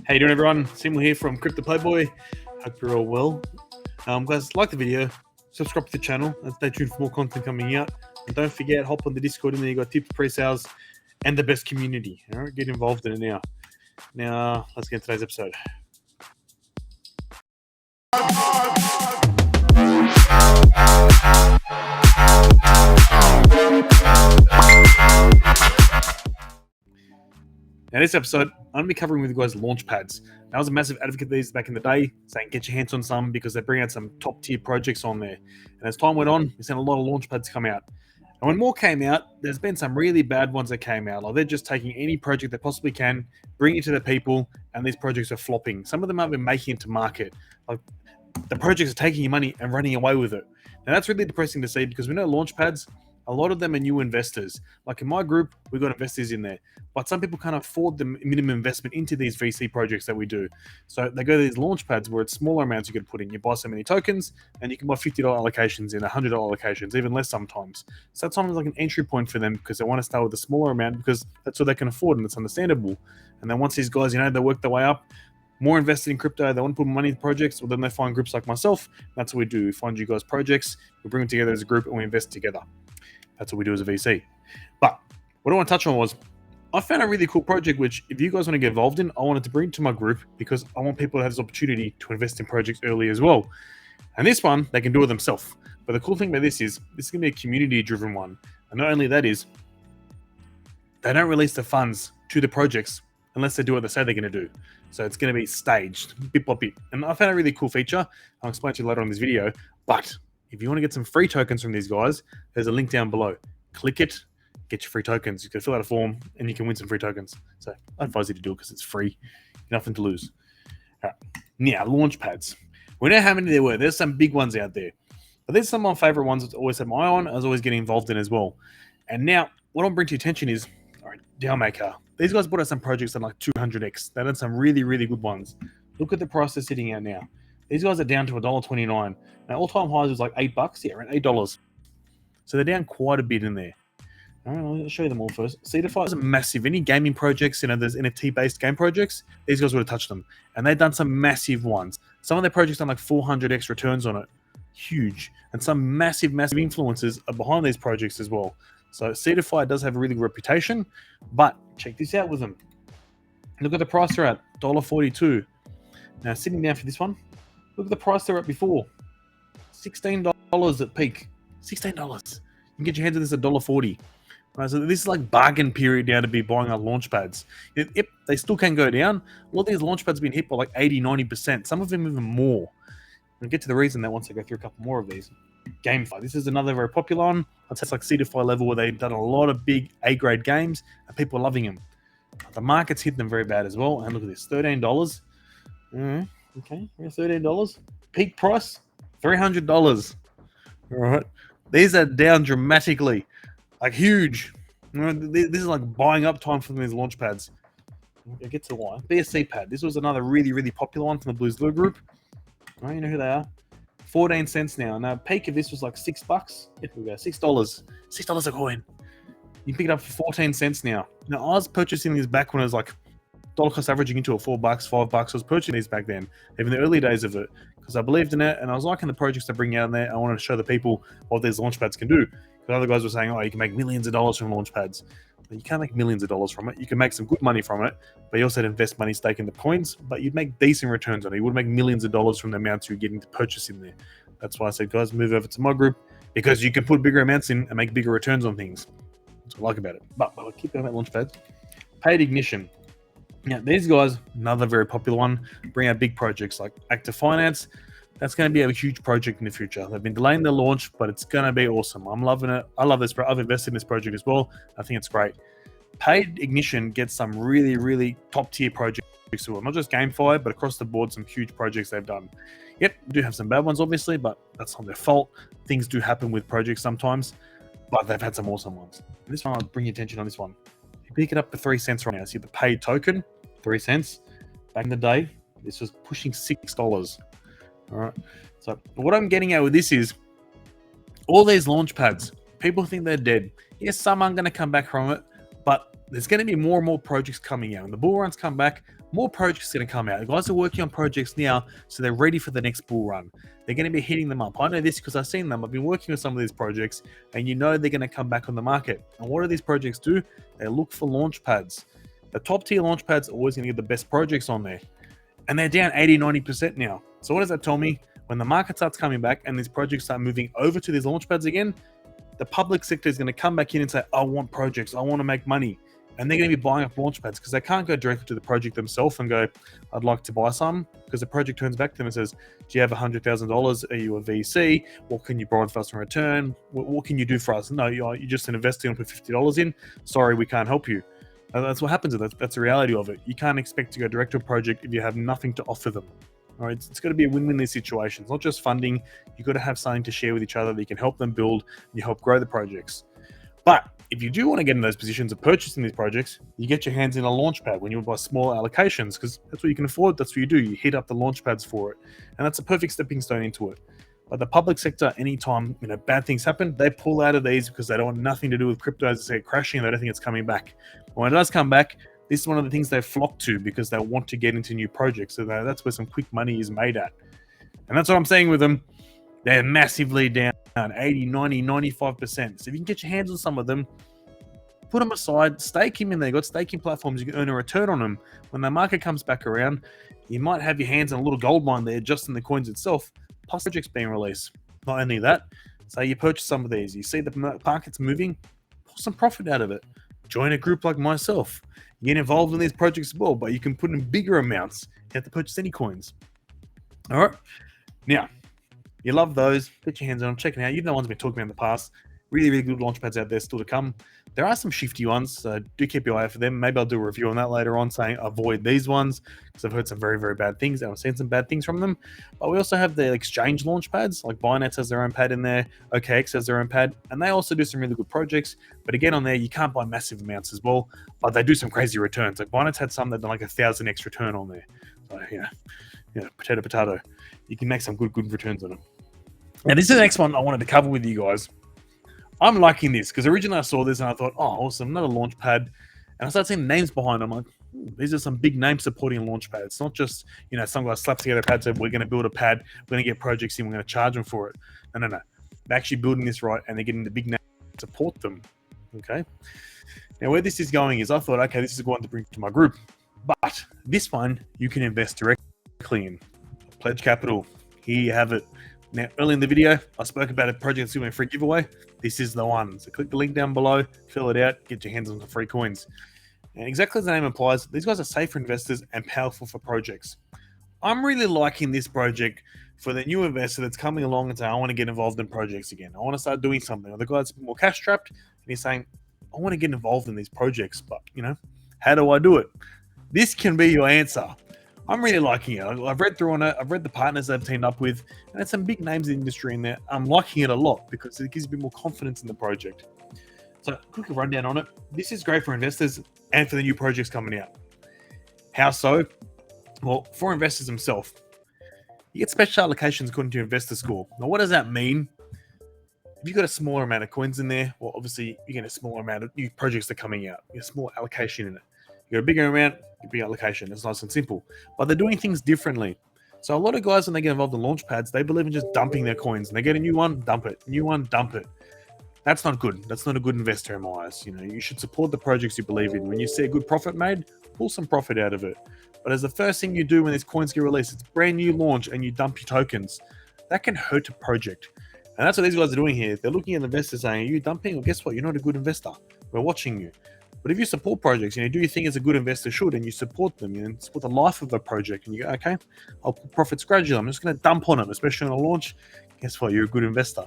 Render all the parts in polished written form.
How you doing, everyone? Simul here from Krypto Playboy. Hope you're all well. Guys, like the video, subscribe to the channel, and stay tuned for more content coming out. And don't forget, hop on the Discord, and there you got tips, pre-sales, and the best community. All right, get involved in it now. Now, let's get into today's episode. Now, this episode, I'm going to be covering with you guys Launchpads. I was a massive advocate of these back in the day, saying get your hands on some because they bring out some top tier projects on there. And as time went on, we've seen a lot of Launchpads come out. And when more came out, there's been some really bad ones that came out. Like they're just taking any project they possibly can, bring it to the people, and these projects are flopping. Some of them have been making it to market. Like the projects are taking your money and running away with it. Now that's really depressing to see because we know Launchpads, a lot of them are new investors. Like in my group, we've got investors in there, but some people can't afford the minimum investment into these VC projects that we do. So they go to these Launchpads where it's smaller amounts you can put in. You buy so many tokens and you can buy $50 allocations in, $100 allocations, even less sometimes. So that's sometimes like an entry point for them because they want to start with a smaller amount because that's what they can afford and it's understandable. And then once these guys, they work their way up, more invested in crypto, they want to put money in projects, well then they find groups like myself. That's what we do. We find you guys projects, we bring them together as a group and we invest together. That's what we do as a VC. But what I want to touch on was I found a really cool project, which if you guys want to get involved in, I wanted to bring to my group because I want people to have this opportunity to invest in projects early as well. And this one, they can do it themselves. But the cool thing about this is going to be a community-driven one. And not only that is, they don't release the funds to the projects unless they do what they say they're going to do. So it's going to be staged, bit by bit. And I found a really cool feature. I'll explain to you later on in this video. But if you want to get some free tokens from these guys, there's a link down below. Click it, get your free tokens. You can fill out a form and you can win some free tokens. So I advise you to do it because it's free. Nothing to lose. All right. Now, Launchpads. We know how many there were. There's some big ones out there. But there's some of my favorite ones that I always have my eye on. I was always getting involved in as well. And now, what I want to bring to your attention is, all right, Dowmaker. These guys brought out some projects on like 200x. They done some really, really good ones. Look at the price they're sitting at now. These guys are down to $1.29. Now, all-time highs was like $8. Yeah, around $8. So they're down quite a bit in there. All right, I'll show you them all first. Cedarfire is massive. Any gaming projects, there's NFT-based game projects, these guys would have touched them. And they've done some massive ones. Some of their projects done like 400x returns on it. Huge. And some massive, massive influencers are behind these projects as well. So Cedarfire does have a really good reputation. But check this out with them. Look at the price they're at, $1.42. Now, sitting down for this one, look at the price they're at before. $16 at peak. $16. You can get your hands on this at $1.40. Right, so this is like bargain period now to be buying up Launchpads. Yep, they still can go down. A lot of these Launchpads have been hit by like 80, 90%. Some of them even more. We'll get to the reason that once I go through a couple more of these. GameFi. This is another very popular one. I'd say it's like Cedarfire level where they've done a lot of big A-grade games and people are loving them. The market's hit them very bad as well. And look at this, $13. Okay, $13. Peak price, $300. All right, these are down dramatically, like huge. This is like buying up time for these Launchpads. I'll get to why. BSC pad. This was another really, really popular one from the Blues Blue group. All right, you know who they are. 14 cents now. Now, peak of this was like $6. Here we go, $6. $6 a coin. You can pick it up for 14 cents now. Now, I was purchasing these back when it was like dollar cost averaging into a $4, $5. I was purchasing these back then, even the early days of it, because I believed in it and I was liking the projects they bring out in there. I wanted to show the people what these Launchpads can do. Because other guys were saying, oh, you can make millions of dollars from Launchpads. But you can't make millions of dollars from it. You can make some good money from it, but you also had to invest money stake in the coins, but you'd make decent returns on it. You would make millions of dollars from the amounts you're getting to purchase in there. That's why I said, guys, move over to my group because you can put bigger amounts in and make bigger returns on things. That's what I like about it. But I'll keep going about Launchpads. Paid Ignition. Now, these guys, another very popular one, bring out big projects like Active Finance. That's going to be a huge project in the future. They've been delaying the launch, but it's going to be awesome. I'm loving it. I love this. I've invested in this project as well. I think it's great. Paid Ignition gets some really, really top-tier projects as well. Not just GameFi, but across the board, some huge projects they've done. Yep, do have some bad ones, obviously, but that's not their fault. Things do happen with projects sometimes, but they've had some awesome ones. And this one, I'll bring your attention on this one. You pick it up for 3 cents right now. See the paid token, 3 cents. Back in the day, this was pushing $6. All right. So what I'm getting at with this is all these Launchpads, people think they're dead. Yes, some aren't going to come back from it, But there's going to be more and more projects coming out. When the bull runs come back, more projects are going to come out. The guys are working on projects now, so they're ready for the next bull run. They're going to be hitting them up. I know this because I've seen them. I've been working with some of these projects, and you know they're going to come back on the market. And what do these projects do? They look for launch pads. The top tier launch pads are always going to get the best projects on there. And they're down 80-90% now. So what does that tell me? When the market starts coming back and these projects start moving over to these launch pads again, the public sector is going to come back in and say, I want projects, I want to make money. And they're going to be buying up launch pads because they can't go directly to the project themselves and go, I'd like to buy some, because the project turns back to them and says, do you have $100,000? Are you a VC? What can you borrow for us in return? What can you do for us? No, you're just an investor and put $50 in. Sorry, we can't help you. That's what happens. That's the reality of it. You can't expect to go direct to a project if you have nothing to offer them. All right, it's got to be a win-win in these situations. Not just funding. You've got to have something to share with each other that you can help them build and you help grow the projects. But if you do want to get in those positions of purchasing these projects, you get your hands in a launch pad when you buy small allocations, because that's what you can afford. That's what you do. You hit up the launch pads for it. And that's a perfect stepping stone into it. But the public sector, anytime bad things happen, they pull out of these because they don't want nothing to do with crypto as they say crashing. They don't think it's coming back. But when it does come back, this is one of the things they flock to because they want to get into new projects. So that's where some quick money is made at. And that's what I'm saying with them. They're massively down 80, 90, 95%. So if you can get your hands on some of them, put them aside, stake them in there. You've got staking platforms, you can earn a return on them. When the market comes back around, you might have your hands on a little gold mine there just in the coins itself, plus projects being released. Not only that, say you purchase some of these, you see the market's moving, pull some profit out of it. Join a group like myself. Get involved in these projects as well, but you can put in bigger amounts. You have to purchase any coins. All right. Now, you love those. Put your hands on them. Check it out. You know the ones we've been talking about in the past. Really, really good launch pads out there still to come. There are some shifty ones, so do keep your eye out for them. Maybe I'll do a review on that later on, saying avoid these ones, because I've heard some very, very bad things, and I've seen some bad things from them. But we also have the exchange launch pads, like Binance has their own pad in there, OKX has their own pad, and they also do some really good projects. But again, on there, you can't buy massive amounts as well, but they do some crazy returns. Like Binance had some that done like 1,000x return on there. So potato. You can make some good returns on them. Now, this is the next one I wanted to cover with you guys. I'm liking this because originally I saw this and I thought, oh, awesome, another launch pad. And I started seeing names behind them. I'm like, these are some big names supporting launch pads. It's not just, some guy slaps together a pad, said, we're going to build a pad, we're going to get projects in, we're going to charge them for it. No. They're actually building this right and they're getting the big names to support them. Okay. Now, where this is going is I thought, okay, this is one to bring to my group. But this one, you can invest directly in. Pledge Capital. Here you have it. Now, early in the video, I spoke about a project that's doing a free giveaway. This is the one. So click the link down below, fill it out, get your hands on some free coins. And exactly as the name implies, these guys are safe for investors and powerful for projects. I'm really liking this project for the new investor that's coming along and saying, I want to get involved in projects again. I want to start doing something. Or the guy that's a bit more cash strapped, and he's saying, I want to get involved in these projects, but, how do I do it? This can be your answer. I'm really liking it. I've read through on it. I've read the partners they've teamed up with, and there's some big names in the industry in there. I'm liking it a lot because it gives you a bit more confidence in the project. So, quick rundown on it. This is great for investors and for the new projects coming out. How so? Well, for investors themselves, you get special allocations according to your investor score. Now, what does that mean? If you've got a smaller amount of coins in there, well, obviously, you get a smaller amount of new projects that are coming out. You get a small allocation in it. You got a bigger amount, a big allocation. It's nice and simple. But they're doing things differently. So a lot of guys, when they get involved in launch pads, they believe in just dumping their coins. And they get a new one, dump it. New one, dump it. That's not good. That's not a good investor in my eyes. You should support the projects you believe in. When you see a good profit made, pull some profit out of it. But as the first thing you do when these coins get released, it's a brand new launch and you dump your tokens. That can hurt a project. And that's what these guys are doing here. They're looking at investors saying, are you dumping? Well, guess what? You're not a good investor. We're watching you. But if you support projects, do you think as a good investor should, and you support them, support the life of the project, and you go, okay, I'll put profits gradually. I'm just going to dump on them, especially on a launch. Guess what? You're a good investor.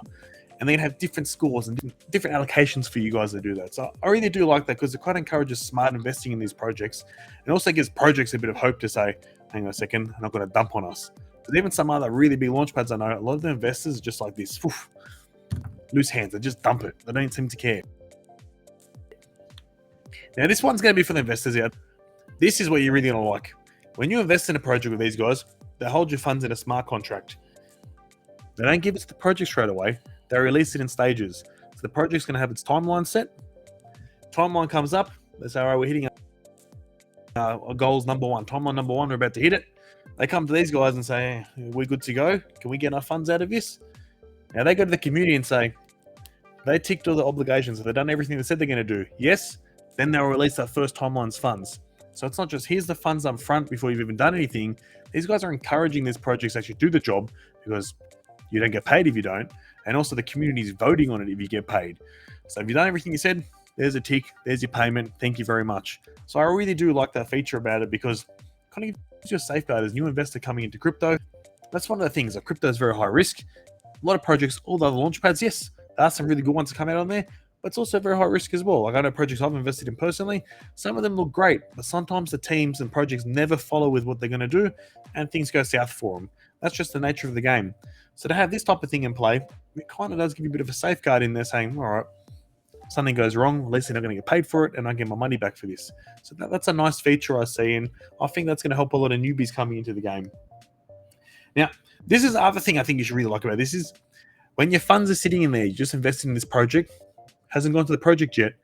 And they're going to have different scores and different allocations for you guys to do that. So I really do like that because it quite encourages smart investing in these projects. And also gives projects a bit of hope to say, hang on a second, I'm not going to dump on us. Because even some other really big launch pads I know, a lot of the investors are just like this, loose hands. They just dump it. They don't seem to care. Now, this one's going to be for the investors out. This is what you're really going to like. When you invest in a project with these guys, they hold your funds in a smart contract. They don't give it to the project straight away. They release it in stages. So the project's going to have its timeline set. Timeline comes up, They say, all right, we're hitting our goals #1, timeline #1, we're about to hit it. They come to these guys and say, hey, we're good to go. Can we get our funds out of this? Now they go to the community and say, they ticked all the obligations. Have they done everything they said they're going to do? Yes. Then they'll release that first timeline's funds. So it's not just here's the funds up front before you've even done anything. These guys are encouraging these projects to actually do the job because you don't get paid if you don't. And also the community is voting on it if you get paid. So if you've done everything you said, there's a tick, there's your payment. Thank you very much. So I really do like that feature about it because it kind of gives you a safeguard as a new investor coming into crypto. That's one of the things. Like crypto is very high risk. A lot of projects, all the other Launchpads, yes, there are some really good ones that come out on there, but it's also very high risk as well. Like I know projects I've invested in personally, some of them look great, but sometimes the teams and projects never follow with what they're going to do and things go south for them. That's just the nature of the game. So to have this type of thing in play, it kind of does give you a bit of a safeguard in there saying, all right, something goes wrong, at least they're not going to get paid for it and I get my money back for this. So that's a nice feature I see, and I think that's going to help a lot of newbies coming into the game. Now, this is the other thing I think you should really like about this is when your funds are sitting in there, you just invested in this project, hasn't gone to the project yet,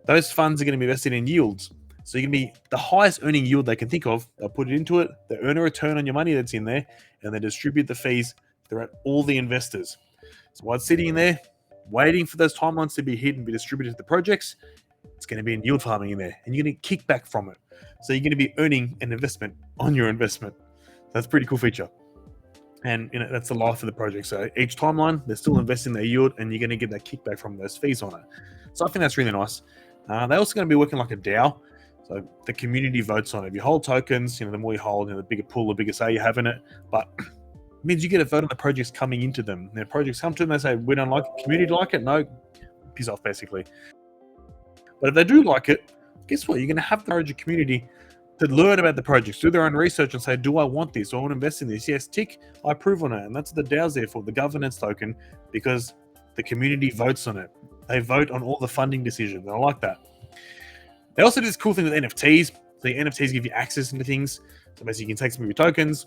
those funds are going to be invested in yields. So you're going to be the highest earning yield they can think of. They'll put it into it, they earn a return on your money that's in there, and they distribute the fees throughout all the investors. So while it's sitting in there, waiting for those timelines to be hit and be distributed to the projects, it's going to be in yield farming in there, and you're going to kick back from it. So you're going to be earning an investment on your investment. That's a pretty cool feature. And that's the life of the project. So each timeline, they're still investing their yield, and you're going to get that kickback from those fees on it. So I think that's really nice. They're also going to be working like a DAO. So the community votes on it. If you hold tokens, the more you hold, the bigger pool, the bigger say you have in it. But it means you get a vote on the projects coming into them. The projects come to them, they say, we don't like it. Community like it? No, piss off, basically. But if they do like it, guess what? You're going to have the project community to learn about the projects, do their own research and say, do I want this? Do I want to invest in this? Yes, tick, I approve on it. And that's what the DAO's there for, the governance token, because the community votes on it. They vote on all the funding decisions. And I like that. They also do this cool thing with NFTs. So the NFTs give you access into things. So basically you can take some of your tokens,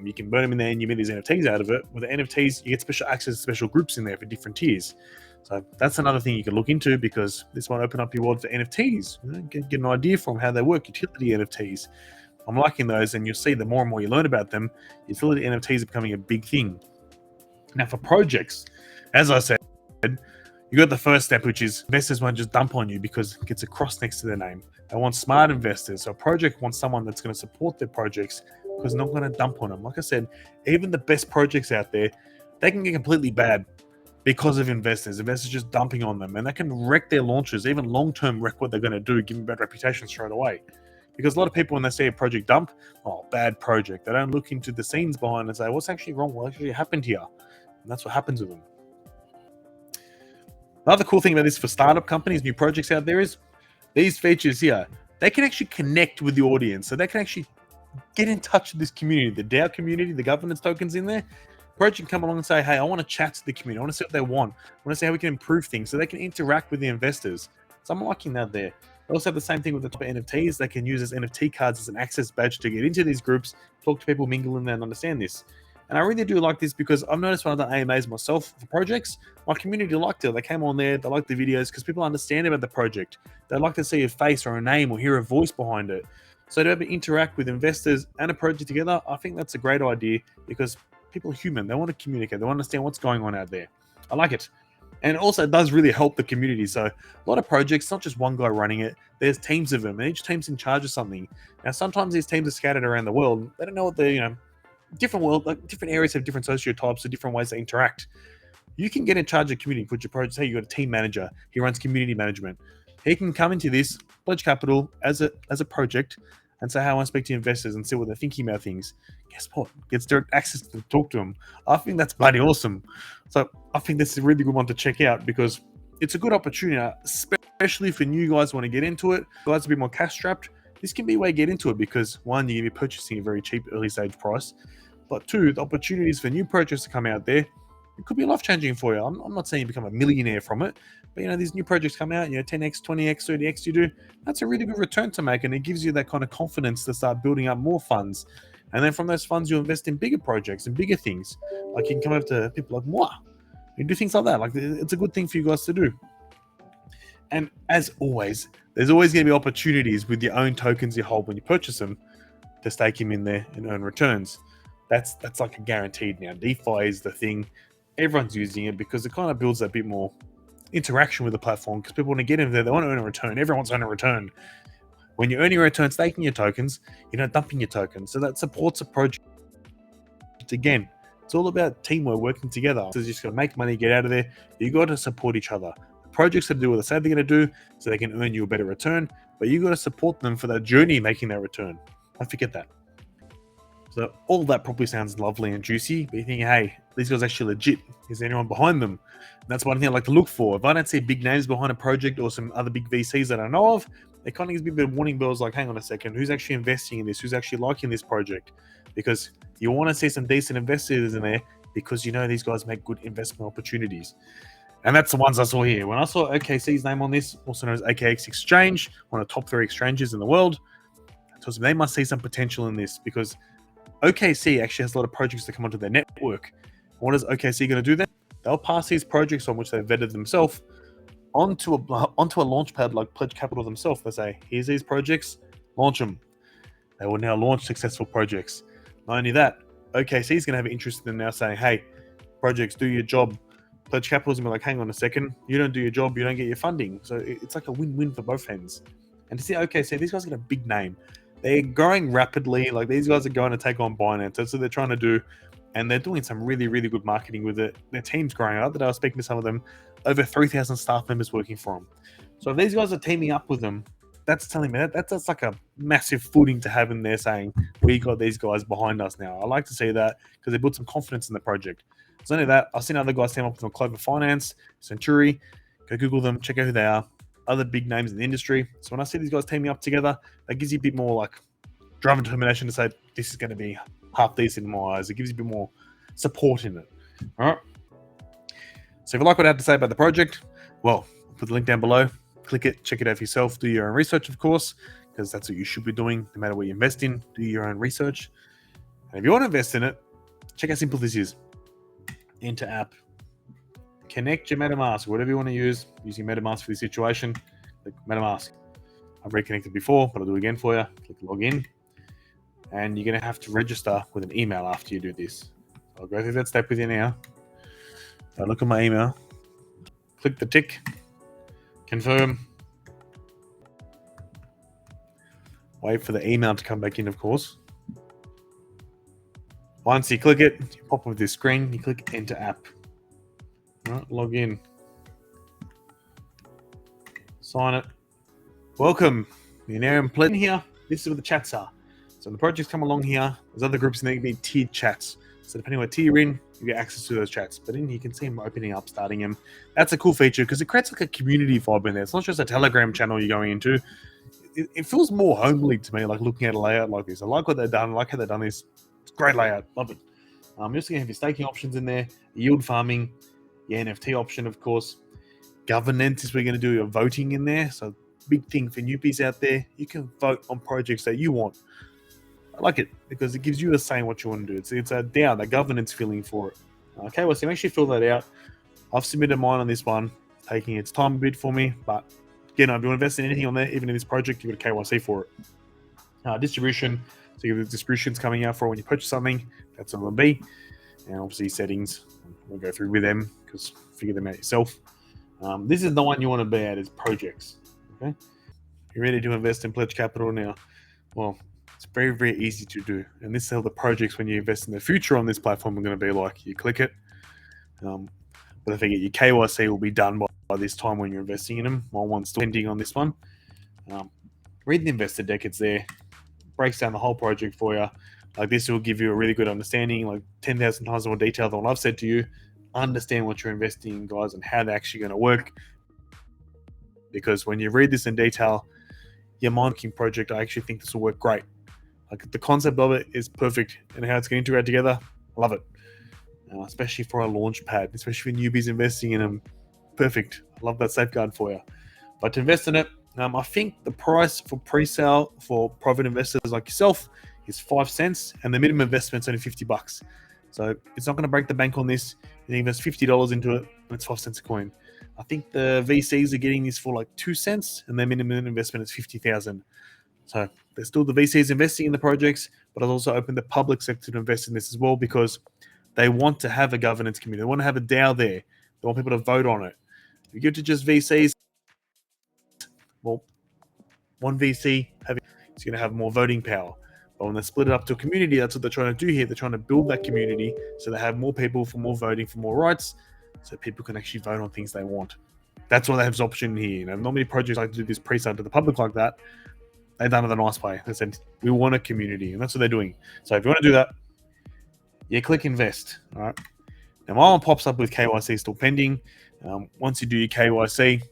you can burn them in there and you make these NFTs out of it. With the NFTs, you get special access to special groups in there for different tiers. So that's another thing you can look into because this might open up your world for NFTs. Get an idea from how they work, utility NFTs. I'm liking those, and you'll see the more and more you learn about them, utility NFTs are becoming a big thing. Now for projects, as I said, you got the first step, which is investors won't just dump on you because it gets a cross next to their name. They want smart investors. So a project wants someone that's going to support their projects because they're not going to dump on them. Like I said, even the best projects out there, they can get completely bad because of investors just dumping on them, and that can wreck their launches, even long-term wreck what they're going to do, give them a bad reputation straight away. Because a lot of people, when they see a project dump, oh, bad project, they don't look into the scenes behind and say, what's actually wrong? What actually happened here? And that's what happens with them. Another cool thing about this for startup companies, new projects out there is these features here, they can actually connect with the audience. So they can actually get in touch with this community, the DAO community, the governance tokens in there. Project can come along and say, hey, I want to chat to the community. I want to see what they want. I want to see how we can improve things so they can interact with the investors. So I'm liking that there. They also have the same thing with the top of NFTs. They can use as NFT cards as an access badge to get into these groups, talk to people, mingle in there and understand this. And I really do like this because I've noticed when I've done AMAs myself for projects, my community liked it. They came on there, they liked the videos because people understand about the project. They like to see a face or a name or hear a voice behind it. So to be able to interact with investors and a project together, I think that's a great idea because people are human. They want to communicate. They want to understand what's going on out there. I like it. And also it does really help the community. So a lot of projects, not just one guy running it, there's teams of them and each team's in charge of something. Now, sometimes these teams are scattered around the world. They don't know what they're, different world, like different areas have different sociotypes or different ways they interact. You can get in charge of community, put your project, say you got a team manager, he runs community management. He can come into this, pledge capital as a project and say, hey, I want to speak to investors and see what they're thinking about things. Guess what? Gets direct access to talk to them. I think that's bloody awesome. So I think this is a really good one to check out because it's a good opportunity, especially for new guys who want to get into it. Guys a bit more cash strapped. This can be a way to get into it because one, you're going to be purchasing a very cheap early stage price. But two, the opportunities for new projects to come out there, it could be life-changing for you. I'm not saying you become a millionaire from it, but these new projects come out, 10x, 20x, 30x you do, that's a really good return to make, and it gives you that kind of confidence to start building up more funds. And then from those funds, you invest in bigger projects and bigger things. Like you can come over to people like moi. You do things like that. Like it's a good thing for you guys to do. And as always, there's always going to be opportunities with your own tokens you hold when you purchase them to stake them in there and earn returns. That's like a guaranteed now. DeFi is the thing. Everyone's using it because it kind of builds a bit more interaction with the platform, because people want to get in there, they want to earn a return. Everyone's earning a return. When you're earning a return staking your tokens, you're not dumping your tokens. So that supports a project. Again, it's all about teamwork, working together. So you're just going to make money, get out of there. You got to support each other. The projects that do what they say they're going to do so they can earn you a better return, but you got to support them for that journey making that return. Don't forget that. So all that probably sounds lovely and juicy, but you think, hey, these guys are actually legit. Is there anyone behind them? And that's one thing I like to look for. If I don't see big names behind a project or some other big VCs that I know of, it kind of gives me a bit of warning bells like, hang on a second, who's actually investing in this? Who's actually liking this project? Because you want to see some decent investors in there, because you know these guys make good investment opportunities. And that's the ones I saw here. When I saw OKC's name on this, also known as AKX Exchange, one of the top 3 exchanges in the world, it tells me they must see some potential in this, because OKC actually has a lot of projects that come onto their network. What is OKC going to do then? They'll pass these projects on which they've vetted themselves onto a launchpad like Pledge Capital themselves. They say, here's these projects, launch them. They will now launch successful projects. Not only that, OKC is going to have an interest in them now saying, hey, projects, do your job. Pledge Capital is going to be like, hang on a second, you don't do your job, you don't get your funding. So it's like a win-win for both ends. And to see OKC, these guys got a big name. They're growing rapidly. Like, these guys are going to take on Binance. That's what they're trying to do. And they're doing some really, really good marketing with it. Their team's growing up. That I was speaking to some of them, over 3,000 staff members working for them. So if these guys are teaming up with them, that's telling me that's like a massive footing to have in there saying, we got these guys behind us now. I like to see that because they built some confidence in the project. So only that, I've seen other guys team up with them, Clover Finance, Centuri. Go Google them, check out who they are. Other big names in the industry. So when I see these guys teaming up together, that gives you a bit more like drive and determination to say, this is going to be half decent in my eyes. It gives you a bit more support in it. All right. So if you like what I have to say about the project, well, I'll put the link down below. Click it, check it out for yourself. Do your own research, of course, because that's what you should be doing no matter what you invest in. Do your own research. And if you want to invest in it, check how simple this is. Enter app. Connect your MetaMask, whatever you want to use, using MetaMask for this situation. Click MetaMask. I've reconnected before, but I'll do it again for you. Click login. And you're going to have to register with an email after you do this. I'll go through that step with you now. So look at my email. Click the tick. Confirm. Wait for the email to come back in, of course. Once you click it, you pop up with this screen, you click enter app. All right, log in. Sign it. Welcome. You're now in Pledge here. This is where the chats are. So the projects come along here. There's other groups and they can be tiered chats. So depending on what tier you're in, you get access to those chats. But then you can see them opening up, starting them. That's a cool feature because it creates like a community vibe in there. It's not just a Telegram channel you're going into. It feels more homely to me, like looking at a layout like this. I like what they've done. I like how they've done this. It's a great layout. Love it. You're just going to have your staking options in there, yield farming, your NFT option, of course. Governance is where you're going to do your voting in there. So big thing for newbies out there. You can vote on projects that you want. I like it because it gives you a say in what you want to do. It's a DAO, the governance feeling for it. Okay, well, so make sure you fill that out. I've submitted mine on this one, taking its time a bit for me, but again, if you want to invest in anything on there, even in this project, you've got a KYC for it. Distribution, so you have the distributions coming out for when you purchase something, that's what it'll be. And obviously settings, we'll go through with them because figure them out yourself. This is the one you want to be at, is projects. Okay, you're ready to invest in Pledge Capital now. Well, it's very, very easy to do. And this is how the projects, when you invest in the future on this platform, are going to be like. You click it. But I figure your KYC will be done by this time when you're investing in them. My one's still pending on this one. Read the investor deck. It's there. Breaks down the whole project for you. Like, this will give you a really good understanding, like 10,000 times more detail than what I've said to you. Understand what you're investing in, guys, and how they're actually going to work. Because when you read this in detail, your mind-king project, I actually think this will work great. Like, the concept of it is perfect, and how it's going to integrate together, I love it. Especially for a launch pad, especially for newbies investing in them. Perfect. I love that safeguard for you. But to invest in it, I think the price for pre-sale for private investors like yourself is 5 cents, and the minimum investment's only $50. So it's not going to break the bank on this. You invest $50 into it, and it's 5 cents a coin. I think the VCs are getting this for like 2 cents, and their minimum investment is 50,000. So there's still the VCs investing in the projects, but I've also opened the public sector to invest in this as well because they want to have a governance committee. They want to have a DAO there. They want people to vote on it. If you give to just VCs, well, one VC is going to have more voting power. But when they split it up to a community, that's what they're trying to do here. They're trying to build that community so they have more people for more voting, for more rights, so people can actually vote on things they want. That's why they have this option here. Not many projects like to do this pre-sale to the public like that. They've done it the nice way. They said, we want a community, and that's what they're doing. So if you want to do that, you click invest. All right. Now, my one pops up with KYC still pending. Once you do your KYC,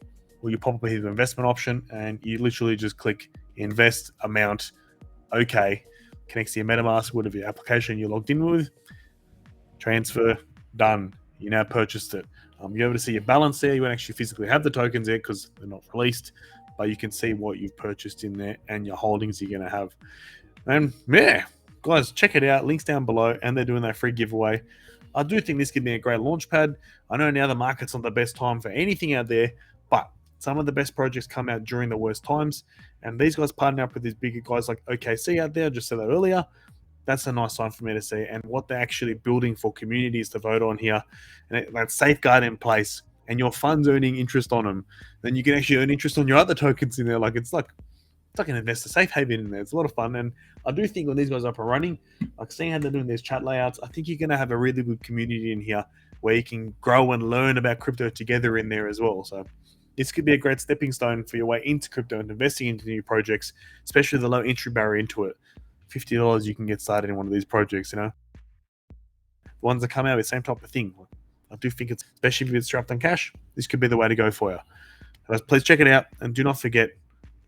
well, you pop up here the investment option, and you literally just click invest amount. Okay, connects to your MetaMask, whatever your application you're logged in with. Transfer, done. You now purchased it. You're able to see your balance there. You won't actually physically have the tokens there because they're not released, but you can see what you've purchased in there and your holdings you're going to have. And yeah, guys, check it out. Links down below, and they're doing that free giveaway. I do think this could be a great launch pad. I know now the market's not the best time for anything out there, but some of the best projects come out during the worst times. And these guys partner up with these bigger guys like OKC out there. I just said that earlier. That's a nice sign for me to see. And what they're actually building for communities to vote on here, and that safeguard in place, and your funds earning interest on them, then you can actually earn interest on your other tokens in there. It's like an investor safe haven in there. It's a lot of fun. And I do think when these guys are up and running, like seeing how they're doing these chat layouts, I think you're going to have a really good community in here where you can grow and learn about crypto together in there as well. So this could be a great stepping stone for your way into crypto and investing into new projects, especially the low entry barrier into it. $50, you can get started in one of these projects, The ones that come out with the same type of thing. I do think especially if it's strapped on cash, this could be the way to go for you. But please check it out, and do not forget,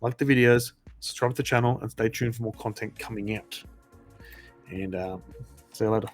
like the videos, subscribe to the channel, and stay tuned for more content coming out. And see you later.